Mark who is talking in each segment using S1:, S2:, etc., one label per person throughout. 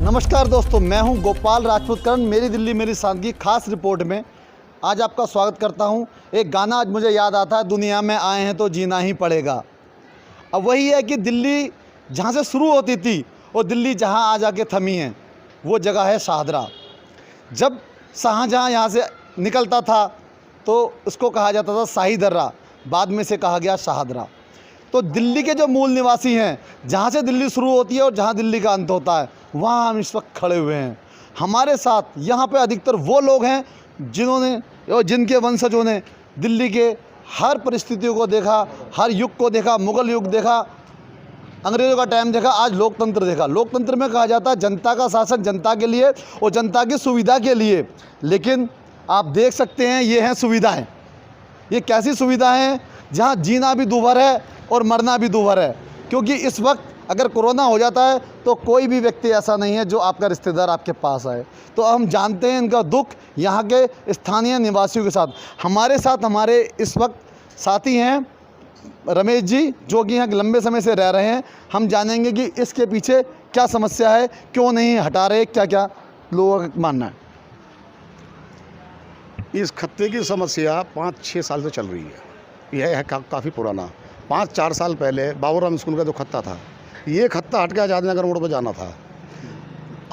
S1: नमस्कार दोस्तों, मैं हूं गोपाल राजपूत करण। मेरी दिल्ली मेरी सादगी खास रिपोर्ट में आज आपका स्वागत करता हूं। एक गाना आज मुझे याद आता है, दुनिया में आए हैं तो जीना ही पड़ेगा। अब वही है कि दिल्ली जहां से शुरू होती थी और दिल्ली जहां आ जाके थमी है, वो जगह है शाहदरा। जब शाहजहां यहाँ से निकलता था तो उसको कहा जाता था शाही दर्रा, बाद में से कहा गया शाहदरा। तो दिल्ली के जो मूल निवासी हैं, जहाँ से दिल्ली शुरू होती है और जहाँ दिल्ली का अंत होता है, वहाँ हम इस वक्त खड़े हुए हैं। हमारे साथ यहाँ पे अधिकतर वो लोग हैं जिन्होंने और जिनके वंशजों ने दिल्ली के हर परिस्थितियों को देखा, हर युग को देखा। मुग़ल युग देखा, अंग्रेज़ों का टाइम देखा, आज लोकतंत्र देखा। लोकतंत्र में कहा जाता है जनता का शासन जनता के लिए और जनता की सुविधा के लिए। लेकिन आप देख सकते हैं ये हैं सुविधाएँ। ये कैसी सुविधाएँ हैं जहाँ जीना भी दूभर है और मरना भी दूभर है। क्योंकि इस वक्त अगर कोरोना हो जाता है तो कोई भी व्यक्ति ऐसा नहीं है जो आपका रिश्तेदार आपके पास आए। तो हम जानते हैं इनका दुख यहाँ के स्थानीय निवासियों के साथ। हमारे साथ हमारे इस वक्त साथी हैं रमेश जी, जो कि यहाँ लंबे समय से रह रहे हैं। हम जानेंगे कि इसके पीछे क्या समस्या है, क्यों नहीं हटा रहे, क्या क्या लोगों का मानना है।
S2: इस खत्ते की समस्या 5-6 साल से चल रही है। यह है काफ़ी पुराना। 5-4 साल पहले बाबूराम स्कूल का जो खत्ता था, ये खत्ता हट के आज़ाद नगर मोड़ पर जाना था।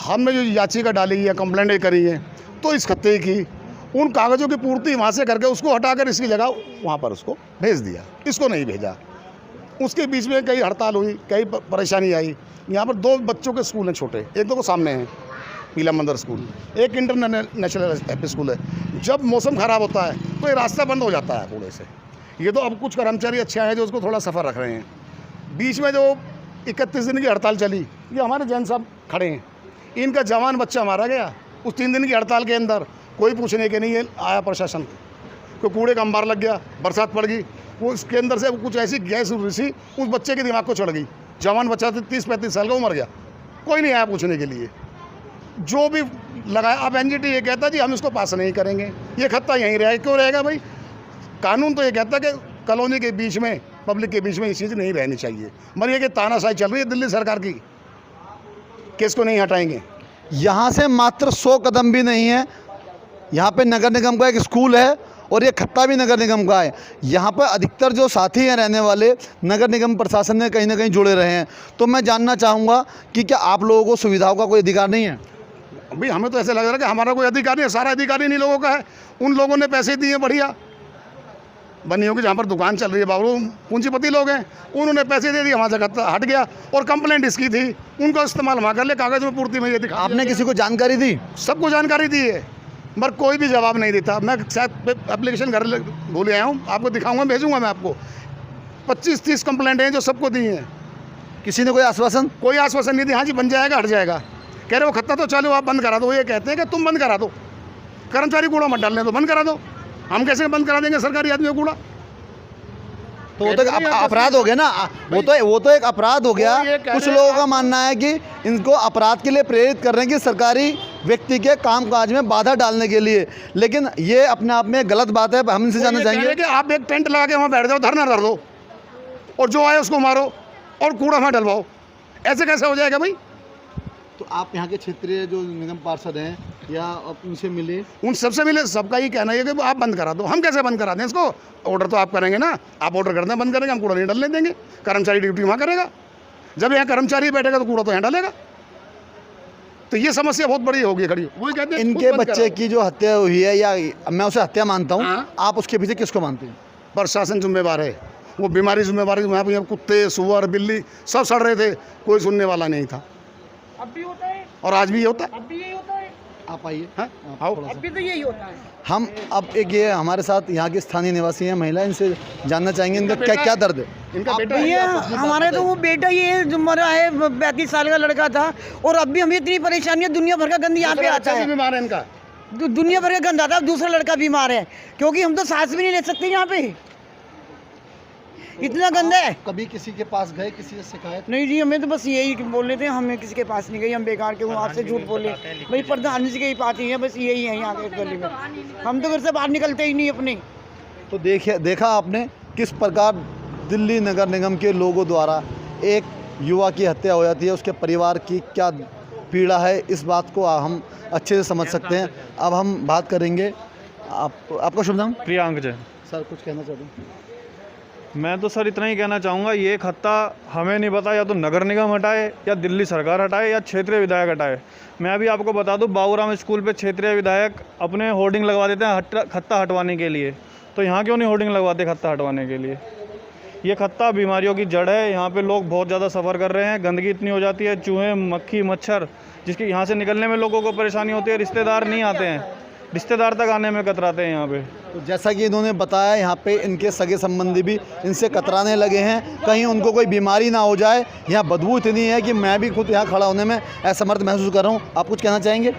S2: हमने जो याचिका डाली है, कंप्लेंटें करी हैं, तो इस खत्ते की उन कागज़ों की पूर्ति वहाँ से करके उसको हटाकर इसकी जगह वहाँ पर उसको भेज दिया। इसको नहीं भेजा। उसके बीच में कई हड़ताल हुई, कई परेशानी आई। यहाँ पर 2 बच्चों के स्कूल हैं छोटे, एक तो सामने हैं पीला मंदिर स्कूल, एक इंटरनेशनल एपी स्कूल है। जब मौसम ख़राब होता है तो ये रास्ता बंद हो जाता है पूरे से। ये तो अब कुछ कर्मचारी अच्छे हैं जो उसको थोड़ा सफ़र रख रहे हैं। बीच में जो 31 दिन की हड़ताल चली, ये हमारे जैन साहब खड़े हैं, इनका जवान बच्चा मारा गया उस 3 दिन की हड़ताल के अंदर। कोई पूछने के नहीं आया प्रशासन को। कूड़े का अंबार लग गया, बरसात पड़ गई, वो उसके अंदर से कुछ ऐसी गैस सी उस बच्चे के दिमाग को चढ़ गई। जवान बच्चा 30-35 साल का, वो मर गया। कोई नहीं आया पूछने के लिए। जो भी लगाया, अब एनजीटी ये कहता जी हम इसको पास नहीं करेंगे, ये खत्ता यहीं रहेगा। क्यों रहेगा भाई? कानून तो ये कहता है कि कॉलोनी के बीच में, पब्लिक के बीच में ये चीज़ नहीं रहनी चाहिए। मगर ये कि तानाशाही चल रही है दिल्ली सरकार की, केस को नहीं हटाएंगे।
S1: यहाँ से मात्र 100 कदम भी नहीं है। यहाँ पे नगर निगम का एक स्कूल है और ये खत्ता भी नगर निगम का है। यहाँ पर अधिकतर जो साथी हैं रहने वाले, नगर निगम प्रशासन में कहीं ना कहीं जुड़े रहे हैं। तो मैं जानना चाहूँगा कि क्या आप लोगों को सुविधाओं का कोई अधिकार नहीं है?
S2: भाई हमें तो ऐसे लग रहा है कि हमारा कोई अधिकार नहीं है। सारा अधिकार इन्हीं लोगों का है। उन लोगों ने पैसे दिए बढ़िया बनियों की, जहाँ पर दुकान चल रही है, बाबू पूंजीपति लोग हैं, उन्होंने पैसे दे दिए, वहाँ से हट गया। और कंप्लेंट इसकी थी, उनका इस्तेमाल वहाँ कर ले, कागज़ में पूर्ति में ये दिखा।
S1: आपने किसी को जानकारी दी?
S2: सबको जानकारी दी है, मगर कोई भी जवाब नहीं देता। मैं शायद एप्लीकेशन घर भूल आया हूँ, आपको दिखाऊंगा, भेजूंगा मैं आपको। 25-30 कंप्लेंट हैं जो सबको दी हैं।
S1: किसी ने कोई आश्वासन?
S2: कोई आश्वासन नहीं दी। हाँ जी बन जाएगा, हट जाएगा। कह रहे वो खत्ता तो चलो आप बंद करा दो। ये कहते हैं कि तुम बंद करा दो, कर्मचारी कूड़ा मत डालने दो, बंद करा दो। हम कैसे बंद करा देंगे सरकारी आदमी कूड़ा?
S1: तो वो तो अपराध हो गया ना। वो तो एक अपराध हो गया। कुछ लोगों का मानना है कि इनको अपराध के लिए प्रेरित कर रहे हैं कि सरकारी व्यक्ति के कामकाज में बाधा डालने के लिए। लेकिन ये अपने आप में गलत बात है। हम इनसे जानना चाहेंगे
S2: कि आप एक टेंट लगा के वहाँ बैठ जाओ, धरना कर दो और जो आए उसको मारो और कूड़ा वहाँ डलवाओ। ऐसे कैसे हो जाएगा भाई?
S1: तो आप यहाँ के क्षेत्रीय जो निगम पार्षद हैं या उनसे मिले?
S2: उन सबसे मिले, सबका ही कहना है कि आप बंद करा दो। हम कैसे बंद करा दें इसको? ऑर्डर तो आप करेंगे ना, आप ऑर्डर कर दें बंद करेंगे, हम कूड़ा नहीं डालने देंगे। कर्मचारी ड्यूटी वहाँ करेगा, जब यहाँ कर्मचारी बैठेगा तो कूड़ा तो यहाँ डालेगा। तो ये समस्या बहुत बड़ी होगी खड़ी। वही कहते हैं
S1: इनके बच्चे की जो हत्या हुई है, या मैं उसे हत्या मानता हूँ,
S2: हाँ?
S1: आप उसके पीछे किसको मानते हैं?
S2: प्रशासन जिम्मेवार है, वो बीमारी जिम्मेवार है। वहाँ पर कुत्ते, सुअर, बिल्ली सब सड़ रहे थे, कोई सुनने वाला नहीं था।
S3: अब भी होता है
S2: और आज भी होता है।
S3: अब भी यही होता है।
S1: आप आइए।
S2: आओ।
S3: अब भी तो यही होता है।
S1: हम अब एक ये हमारे साथ यहाँ के स्थानीय निवासी हैं, महिला, इनसे जानना चाहेंगे इनका क्या क्या दर्द है।
S2: इनका बेटा
S3: भैया हमारे तो वो बेटा ये जो मरा है 35 साल का लड़का था, और अब भी हमें इतनी परेशानियाँ, दुनिया भर का गंद यहाँ पे आता है।
S2: बीमार है इनका,
S3: दुनिया भर का गंद आता है। दूसरा लड़का बीमार है क्योंकि हम तो सांस भी नहीं ले सकते यहाँ पे, इतना गंदा है।
S1: कभी किसी के पास गए, किसी से शिकायत?
S3: नहीं जी, हमें तो बस यही बोल रहे थे, हमें किसी के पास नहीं गई, हम बेकार के आपसे झूठ बोले। भाई प्रधान जी के पास ही है, बस यही है यहाँ के गली में। हम तो घर से बाहर निकलते ही नहीं अपने।
S1: तो देखा आपने किस प्रकार दिल्ली नगर निगम के लोगों द्वारा एक युवा की हत्या हो जाती है, उसके परिवार की क्या पीड़ा है, इस बात को हम अच्छे से समझ सकते हैं। अब हम बात करेंगे, आपका शुभ नाम?
S4: प्रियांक जी।
S1: सर कुछ कहना चाहते हैं?
S4: मैं तो सर इतना ही कहना चाहूँगा, ये खत्ता हमें नहीं पता, या तो नगर निगम हटाए या दिल्ली सरकार हटाए या क्षेत्रीय विधायक हटाए। मैं अभी आपको बता दूं, बाबूराम स्कूल पे क्षेत्रीय विधायक अपने होर्डिंग लगवा देते हैं खत्ता हटवाने के लिए, तो यहाँ क्यों नहीं होर्डिंग लगवाते खत्ता हटवाने के लिए? ये खत्ता बीमारियों की जड़ है। यहाँ पे लोग बहुत ज़्यादा सफ़र कर रहे हैं, गंदगी इतनी हो जाती है, चूहे, मक्खी, मच्छर, जिसकी यहाँ से निकलने में लोगों को परेशानी होती है। रिश्तेदार नहीं आते हैं, रिश्तेदार तक आने में कतराते हैं यहाँ पे।
S1: तो जैसा कि इन्होंने बताया, यहाँ पे इनके सगे संबंधी भी इनसे कतराने लगे हैं, कहीं उनको कोई बीमारी ना हो जाए। यहाँ बदबू इतनी है कि मैं भी खुद यहाँ खड़ा होने में असमर्थ महसूस कर रहा हूँ। आप कुछ कहना चाहेंगे?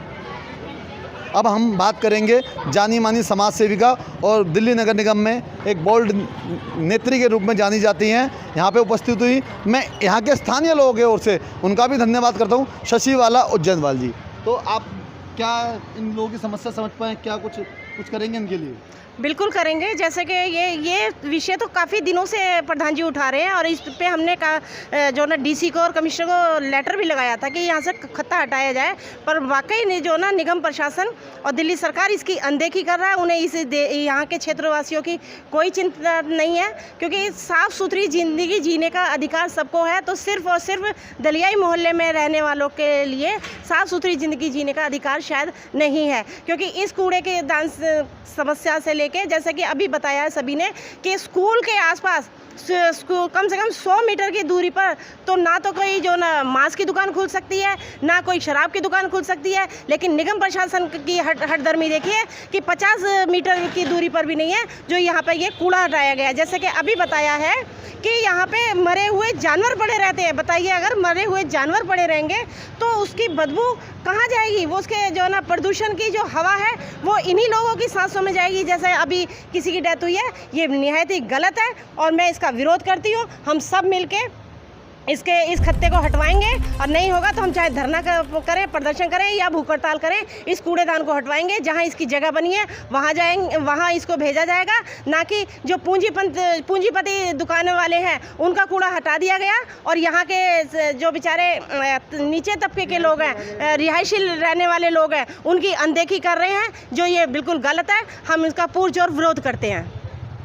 S1: अब हम बात करेंगे जानी मानी समाज सेविका और दिल्ली नगर निगम में एक बोल्ड नेत्री के रूप में जानी जाती हैं, यहाँ पे उपस्थित हुई। मैं यहाँ के स्थानीय लोगों की ओर से उनका भी धन्यवाद करता हूँ, शशिवाला उज्जैनवाल जी। तो आप क्या इन लोगों की समस्या समझ पाएँ? क्या कुछ करेंगे इनके लिए?
S5: बिल्कुल करेंगे। जैसे कि ये विषय तो काफ़ी दिनों से प्रधान जी उठा रहे हैं, और इस पे हमने जो ना डीसी को और कमिश्नर को लेटर भी लगाया था कि यहाँ से खत्ता हटाया जाए, पर वाकई जो ना निगम प्रशासन और दिल्ली सरकार इसकी अनदेखी कर रहा है। उन्हें यहाँ के क्षेत्रवासियों की कोई चिंता नहीं है, क्योंकि साफ़ सुथरी ज़िंदगी जीने का अधिकार सबको है। तो सिर्फ और सिर्फ दलियाई मोहल्ले में रहने वालों के लिए साफ़ सुथरी ज़िंदगी जीने का अधिकार शायद नहीं है, क्योंकि इस कूड़े के दान समस्या से लेके, जैसे कि अभी बताया है सभी ने, कि स्कूल के आसपास कम से कम 100 मीटर की दूरी पर तो ना तो कोई जो ना मांस की दुकान खुल सकती है, ना कोई शराब की दुकान खुल सकती है, लेकिन निगम प्रशासन की हटदर्मी देखिए कि 50 मीटर की दूरी पर भी नहीं है जो यहाँ पे ये कूड़ा हटाया गया। जैसे कि अभी बताया है कि यहाँ पे मरे हुए जानवर पड़े रहते हैं। बताइए, अगर मरे हुए जानवर पड़े रहेंगे तो उसकी बदबू कहाँ जाएगी? वो उसके जो ना प्रदूषण की जो हवा है वो इन्हीं लोगों की सांसों में जाएगी। जैसे अभी किसी की डेथ हुई है, ये निहायत ही गलत है और मैं इसका विरोध करती हूँ। हम सब मिलके इस खत्ते को हटवाएंगे, और नहीं होगा तो हम चाहे धरना करें, प्रदर्शन करें या भूख हड़ताल करें, इस कूड़ेदान को हटवाएंगे। जहां इसकी जगह बनी है वहां जाएंगे, वहां इसको भेजा जाएगा, ना कि जो पूंजीपति दुकानों वाले हैं उनका कूड़ा हटा दिया गया और यहाँ के जो बेचारे नीचे तबके के लोग हैं, रिहायशी रहने वाले लोग हैं, उनकी अनदेखी कर रहे हैं, जो ये बिल्कुल गलत है। हम इसका पुरजोर विरोध करते हैं।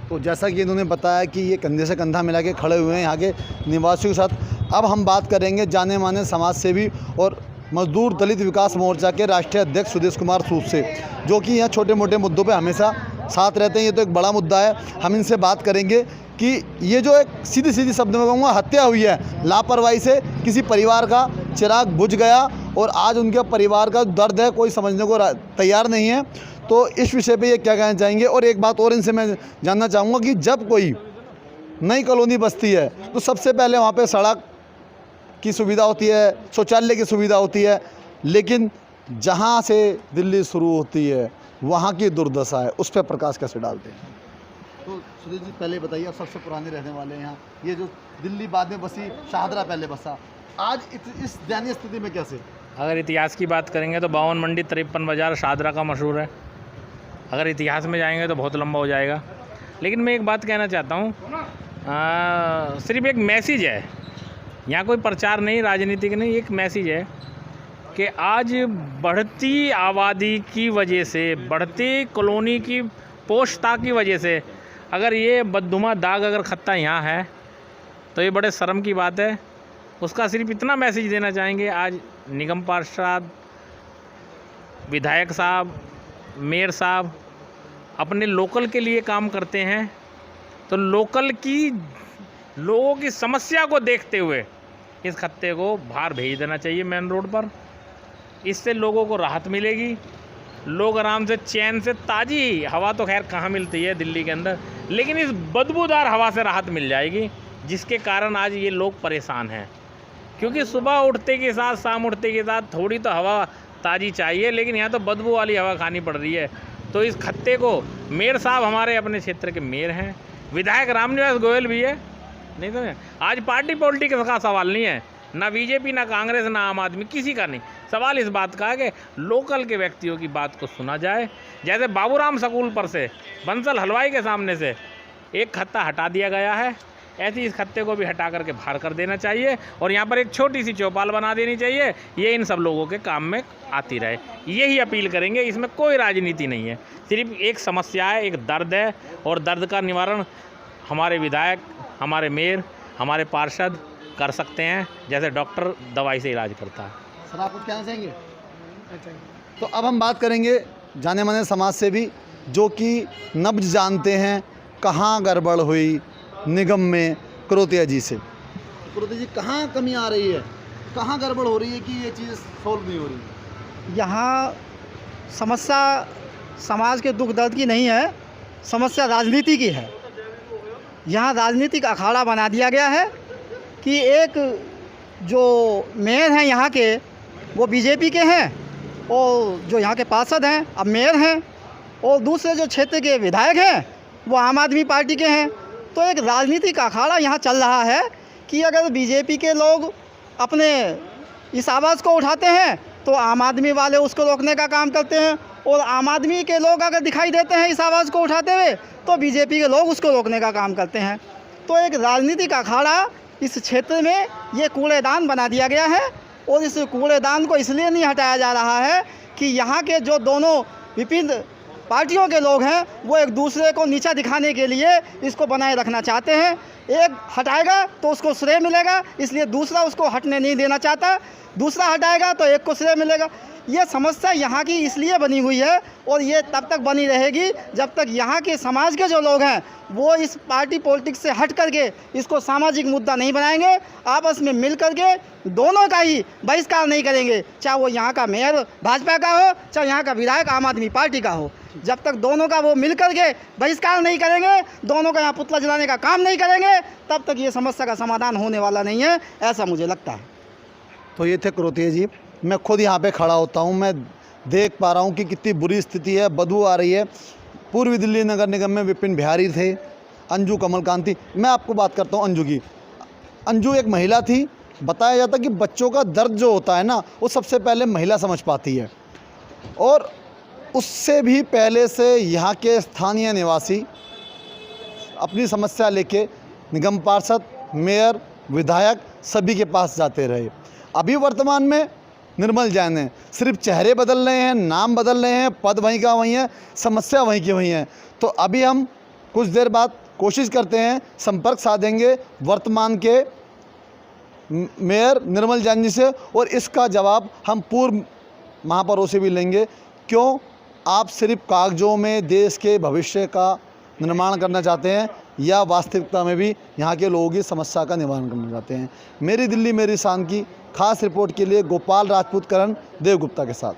S1: तो जैसा कि इन्होंने बताया कि ये कंधे से कंधा मिला के खड़े हुए हैं यहाँ के निवासियों के साथ। अब हम बात करेंगे जाने माने समाज सेवी और मजदूर दलित विकास मोर्चा के राष्ट्रीय अध्यक्ष सुदेश कुमार सूद से, जो कि यहाँ छोटे मोटे मुद्दों पे हमेशा साथ रहते हैं। ये तो एक बड़ा मुद्दा है। हम इनसे बात करेंगे कि ये जो एक सीधी शब्द में कहूँगा हत्या हुई है, लापरवाही से किसी परिवार का चिराग बुझ गया और आज उनके परिवार का दर्द है कोई समझने को तैयार नहीं है। तो इस विषय पे ये क्या कहना चाहेंगे? और एक बात और इनसे मैं जानना चाहूँगा कि जब कोई नई कॉलोनी बसती है तो सबसे पहले वहाँ पे सड़क की सुविधा होती है, शौचालय की सुविधा होती है, लेकिन जहाँ से दिल्ली शुरू होती है वहाँ की दुर्दशा है, उस पर प्रकाश कैसे डालते हैं? तो सुधीर जी पहले बताइए, आप सबसे पुराने रहने वाले हैं यहाँ, ये जो दिल्ली बाद में बसी, शाहदरा पहले बसा, आज इस दयनीय स्थिति में कैसे?
S6: अगर इतिहास की बात करेंगे तो 52 मंडी 53 बाज़ार शाहदरा का मशहूर है। अगर इतिहास में जाएंगे तो बहुत लंबा हो जाएगा, लेकिन मैं एक बात कहना चाहता हूँ, सिर्फ एक मैसेज है, यहाँ कोई प्रचार नहीं, राजनीतिक नहीं, एक मैसेज है कि आज बढ़ती आबादी की वजह से, बढ़ती कॉलोनी की पोशता की वजह से अगर ये बददुमा दाग अगर खत्ता यहाँ है तो ये बड़े शर्म की बात है। उसका सिर्फ इतना मैसेज देना चाहेंगे, आज निगम पार्षद, विधायक साहब, मेयर साहब अपने लोकल के लिए काम करते हैं, तो लोकल की लोगों की समस्या को देखते हुए इस खत्ते को बाहर भेज देना चाहिए मेन रोड पर। इससे लोगों को राहत मिलेगी, लोग आराम से चैन से, ताज़ी हवा तो खैर कहाँ मिलती है दिल्ली के अंदर, लेकिन इस बदबूदार हवा से राहत मिल जाएगी, जिसके कारण आज ये लोग परेशान हैं। क्योंकि सुबह उठते के साथ, शाम उठते के साथ थोड़ी तो हवा ताज़ी चाहिए, लेकिन यहाँ तो बदबू वाली हवा खानी पड़ रही है। तो इस खत्ते को मेयर साहब हमारे अपने क्षेत्र के मेयर हैं, विधायक रामनिवास गोयल भी है, नहीं तो आज पार्टी पॉलिटिक्स का सवाल नहीं है, ना बीजेपी, ना कांग्रेस, ना आम आदमी, किसी का नहीं। सवाल इस बात का है कि लोकल के व्यक्तियों की बात को सुना जाए। जैसे बाबूराम स्कूल पर से बंसल हलवाई के सामने से एक खत्ता हटा दिया गया है, ऐसे ही इस खत्ते को भी हटा करके बाहर कर देना चाहिए और यहाँ पर एक छोटी सी चौपाल बना देनी चाहिए, ये इन सब लोगों के काम में आती रहे। यही अपील करेंगे, इसमें कोई राजनीति नहीं है, सिर्फ एक समस्या है, एक दर्द है और दर्द का निवारण हमारे विधायक, हमारे मेयर, हमारे पार्षद कर सकते हैं, जैसे डॉक्टर दवाई से इलाज करता है।
S1: सर आप कुछ कहना चाहेंगे? तो अब हम बात करेंगे जाने माने समाज सेवी जो कि नब्ज जानते हैं कहाँ गड़बड़ हुई निगम में करोतिया जी से। करोतिया जी कहाँ कमी आ रही है, कहाँ गड़बड़ हो रही है कि ये चीज़ सॉल्व नहीं हो रही है?
S7: यहाँ समस्या समाज के दुख दर्द की नहीं है, समस्या राजनीति की है। यहाँ राजनीतिक अखाड़ा बना दिया गया है कि एक जो मेयर हैं यहाँ के वो बीजेपी के हैं और जो यहाँ के पार्षद हैं अब मेयर हैं, और दूसरे जो क्षेत्र के विधायक हैं वो आम आदमी पार्टी के हैं। तो एक राजनीतिक अखाड़ा यहाँ चल रहा है कि अगर बीजेपी के लोग अपने इस आवाज़ को उठाते हैं तो आम आदमी वाले उसको रोकने का काम करते हैं, और आम आदमी के लोग अगर दिखाई देते हैं इस आवाज़ को उठाते हुए तो बीजेपी के लोग उसको रोकने का काम करते हैं। तो एक राजनीतिक अखाड़ा इस क्षेत्र में ये कूड़ेदान बना दिया गया है, और इस कूड़ेदान को इसलिए नहीं हटाया जा रहा है कि यहाँ के जो दोनों विभिन्न पार्टियों के लोग हैं वो एक दूसरे को नीचा दिखाने के लिए इसको बनाए रखना चाहते हैं। एक हटाएगा तो उसको श्रेय मिलेगा, इसलिए दूसरा उसको हटने नहीं देना चाहता, दूसरा हटाएगा तो एक को श्रेय मिलेगा। ये समस्या यहाँ की इसलिए बनी हुई है और ये तब तक बनी रहेगी जब तक यहाँ के समाज के जो लोग हैं वो इस पार्टी पॉलिटिक्स से हट करके इसको सामाजिक मुद्दा नहीं बनाएंगे, आपस में मिल करके दोनों का ही बहिष्कार नहीं करेंगे, चाहे वो यहाँ का मेयर भाजपा का हो चाहे यहाँ का विधायक आम आदमी पार्टी का हो। जब तक दोनों का वो मिल करके बहिष्कार नहीं करेंगे, दोनों का यहाँ पुतला जलाने का काम नहीं करेंगे, तब तक ये समस्या का समाधान होने वाला नहीं है, ऐसा मुझे लगता है।
S1: तो ये थे करोतिया जी। मैं खुद यहाँ पे खड़ा होता हूँ, मैं देख पा रहा हूँ कि कितनी बुरी स्थिति है, बदबू आ रही है। पूर्वी दिल्ली नगर निगम में विपिन बिहारी थे, अंजू कमलकांति। मैं आपको बात करता हूँ अंजू की। अंजू एक महिला थी। बताया जाता कि बच्चों का दर्द जो होता है ना वो सबसे पहले महिला समझ पाती है, और उससे भी पहले से यहाँ के स्थानीय निवासी अपनी समस्या लेके निगम पार्षद, मेयर, विधायक सभी के पास जाते रहे। अभी वर्तमान में निर्मल जैन है, सिर्फ चेहरे बदल रहे हैं, नाम बदल रहे हैं, पद वहीं का वहीं है, समस्या वहीं की वहीं है। तो अभी हम कुछ देर बाद कोशिश करते हैं, संपर्क साधेंगे वर्तमान के मेयर निर्मल जैन जी से, और इसका जवाब हम पूर्व महापौरों से भी लेंगे। क्यों आप सिर्फ कागजों में देश के भविष्य का निर्माण करना चाहते हैं या वास्तविकता में भी यहाँ के लोगों की समस्या का निवारण करना चाहते हैं? मेरी दिल्ली मेरी शान की खास रिपोर्ट के लिए गोपाल राजपूत, करण देवगुप्ता के साथ।